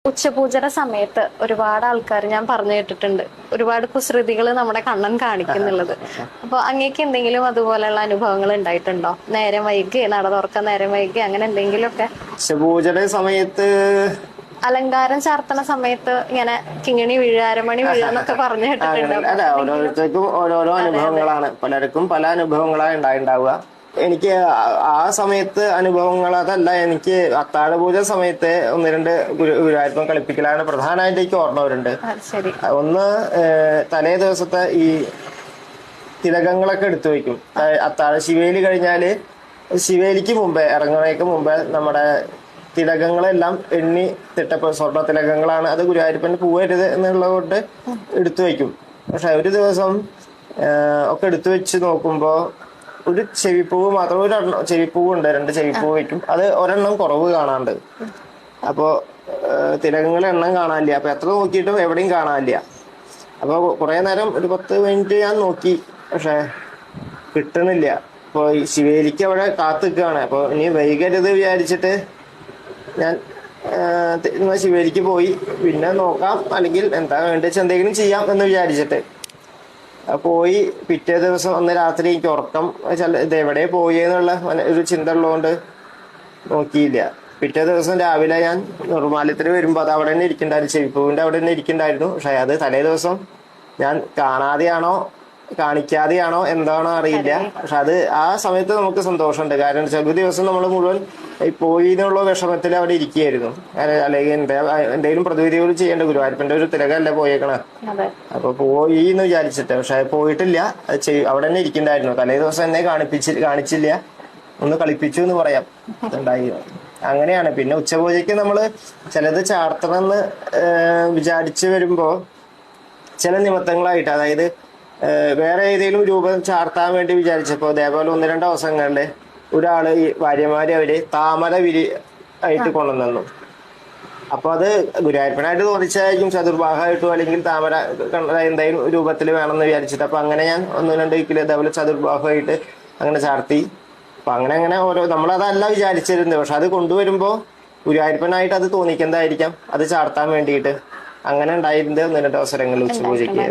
ഉച്ചപൂജയുടെ സമയത്ത് ഒരുപാട് ആൾക്കാർ ഞാൻ പറഞ്ഞു കേട്ടിട്ടുണ്ട്, ഒരുപാട് കുസൃതികൾ നമ്മുടെ കണ്ണൻ കാണിക്കുന്നുള്ളത്. അപ്പൊ അങ്ങേക്ക് എന്തെങ്കിലും അതുപോലെയുള്ള അനുഭവങ്ങൾ ഉണ്ടായിട്ടുണ്ടോ? നേരം വൈകി, നട തുറക്കാൻ നേരം വൈകി, അങ്ങനെ എന്തെങ്കിലുമൊക്കെ? ഉച്ചപൂജയുടെ സമയത്ത് അലങ്കാരം ചാർത്തണ സമയത്ത് ഇങ്ങനെ കിങ്ങിണി വീഴുക, അരമണി വീഴുക എന്നൊക്കെ പറഞ്ഞു കേട്ടിട്ടുണ്ട്. അല്ല, ഓരോരുത്തർക്കും ഓരോരോ അനുഭവങ്ങളാണ്, പലർക്കും പല അനുഭവങ്ങളാണ് ഉണ്ടാവുക. എനിക്ക് ആ സമയത്ത് അനുഭവങ്ങൾ അതല്ല, എനിക്ക് അത്താഴപൂജ സമയത്ത് ഒന്ന് രണ്ട് ഗുരുവായൂരപ്പൻ കളിപ്പിക്കലാണ് പ്രധാനമായിട്ട് എനിക്ക് ഓർമ്മവരുണ്ട്. ഒന്ന്, തലേ ദിവസത്തെ ഈ തിലകങ്ങളൊക്കെ എടുത്തു വെക്കും. അത്താഴ ശിവേലി കഴിഞ്ഞാല് ശിവേലിക്ക് മുമ്പേ, ഇറങ്ങുന്നതിന് മുമ്പേ നമ്മുടെ തിലകങ്ങളെല്ലാം എണ്ണി തിട്ടപ്പോ സ്വർണ്ണ തിലകങ്ങളാണ്, അത് ഗുരുവായൂരപ്പന് പോവരുത് എന്നുള്ളത് കൊണ്ട് എടുത്തു വെക്കും. പക്ഷെ ഒരു ദിവസം ഒക്കെ എടുത്തു വെച്ച് നോക്കുമ്പോ ഒരു ചെവിപ്പൂവ് മാത്രം, ഒരെണ്ണം ചെവിപ്പൂവ് ഉണ്ട്, രണ്ട് ചെവിപ്പൂവ് വയ്ക്കും, അത് ഒരെണ്ണം കുറവ് കാണാണ്ട്. അപ്പോ തിലകങ്ങൾ എണ്ണം കാണാനില്ല. അപ്പൊ എത്ര നോക്കിയിട്ടും എവിടെയും കാണാനില്ല. അപ്പൊ കുറെ നേരം, ഒരു 10 മിനിറ്റ് ഞാൻ നോക്കി, പക്ഷെ കിട്ടണില്ല. അപ്പൊ ഈ ശിവേലിക്ക് അവിടെ കാത്തു നിൽക്കുകയാണ്. അപ്പൊ ഇനി വൈകരുത് വിചാരിച്ചിട്ട് ഞാൻ ശിവേലിക്ക് പോയി. പിന്നെ നോക്കാം, അല്ലെങ്കിൽ എന്താ വേണ്ടിച്ച് എന്തെങ്കിലും ചെയ്യാം എന്ന് വിചാരിച്ചിട്ട് പോയി. പിറ്റേ ദിവസം അന്ന് രാത്രി എനിക്ക് ഉറക്കം ഇത് എവിടെ പോയി എന്നുള്ള ഒരു ചിന്ത ഉള്ളതുകൊണ്ട് നോക്കിയില്ല. പിറ്റേ ദിവസം രാവിലെ ഞാൻ നിർമ്മാല്യത്തിന് വരുമ്പോ അത് അവിടെ തന്നെ ഇരിക്കണ്ടായിരുന്നു, ചെവിപ്പൂവിന്റെ അവിടെ തന്നെ ഇരിക്കണ്ടായിരുന്നു. പക്ഷെ അത് തലേ ദിവസം ഞാൻ കാണാതെയാണോ കാണിക്കാതെയാണോ എന്താണോ അറിയില്ല. പക്ഷെ അത് ആ സമയത്ത് നമുക്ക് സന്തോഷമുണ്ട്. കാരണം ഒരു ദിവസം നമ്മൾ മുഴുവൻ പോയി എന്നുള്ള വിഷമത്തിൽ അവിടെ ഇരിക്കുകയായിരുന്നു. അല്ലെങ്കിൽ എന്തെങ്കിലും പ്രതിവിധികൾ ചെയ്യേണ്ട, ഗുരുവായൂരപ്പന്റെ ഒരു തിലകല്ലേ പോയേക്കണ. അപ്പൊ പോയി എന്ന് വിചാരിച്ചിട്ട്, പക്ഷെ പോയിട്ടില്ല. അവിടെ തന്നെ ഇരിക്കണ്ടായിരുന്നു. തലേ ദിവസം എന്നെ കാണിച്ചില്ല, ഒന്ന് കളിപ്പിച്ചു എന്ന് പറയാം. ഉണ്ടായി. അങ്ങനെയാണ്. പിന്നെ ഉച്ചപൂജയ്ക്ക് നമ്മള് ചിലത് ചാർത്തണമെന്ന് വിചാരിച്ചു വരുമ്പോ ചില നിമിത്തങ്ങളായിട്ട്, അതായത് വേറെ ഏതെങ്കിലും രൂപം ചാർത്താൻ വേണ്ടി വിചാരിച്ചപ്പോ, അതേപോലെ 1-2 ദിവസങ്ങളില് ഒരാള് ഈ ഭാര്യമാര് അവര് താമര വിരി ആയിട്ട് കൊണ്ടുവന്നു. അപ്പൊ അത് ഗുരുവായൂരപ്പനായിട്ട് തോന്നിച്ചായിരിക്കും, ചതുർഭാഗമായിട്ടോ അല്ലെങ്കിൽ താമര എന്തെങ്കിലും രൂപത്തിൽ വേണമെന്ന് വിചാരിച്ചിട്ട്. അപ്പൊ അങ്ങനെ ഞാൻ 1-2 കിലോ ഇതേപോലെ ചതുർഭാഗമായിട്ട് അങ്ങനെ ചാർത്തി. അപ്പൊ അങ്ങനെ ഓരോ, നമ്മളതല്ല വിചാരിച്ചിരുന്നത്. പക്ഷെ അത് കൊണ്ടുവരുമ്പോ ഗുരുവായൂരപ്പനായിട്ട് അത് തോന്നിക്കുന്നതായിരിക്കാം, അത് ചാർത്താൻ വേണ്ടിയിട്ട്. അങ്ങനെ ഉണ്ടായിരുന്നത് 1-2 അവസരങ്ങളിൽ ഉച്ചപൂജയ്ക്ക്.